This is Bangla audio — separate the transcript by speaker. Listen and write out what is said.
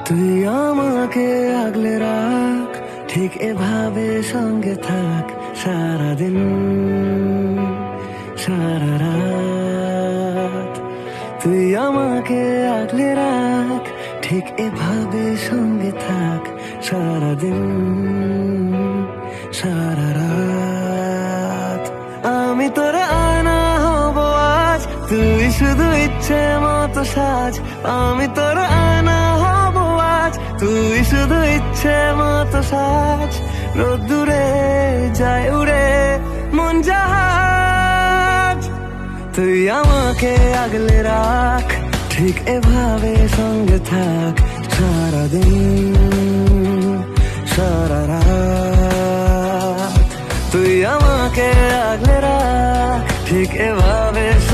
Speaker 1: তুই আমাকে আগলে রাখ, ঠিক এভাবে সঙ্গে থাক সারাদিন সারা রাত। তুই আমাকে আগলে রাখ, ঠিক এভাবে সঙ্গে থাক সারাদিন সারা রাত। আমি তোর আয়না হব আজ, তুই শুধু ইচ্ছে মতো সাজ। আমি তোর আয়না হব আজ, তুই শুধু ইচ্ছে মতো সাজ। রোদ্দুরে যায় উড়ে মন জাহাজ। তুই আমাকে আগলে রাখ, ঠিক এভাবে সঙ্গে থাক সারাদিন সারা রাত। তুই আমাকে আগলে রাখ, ঠিক এভাবে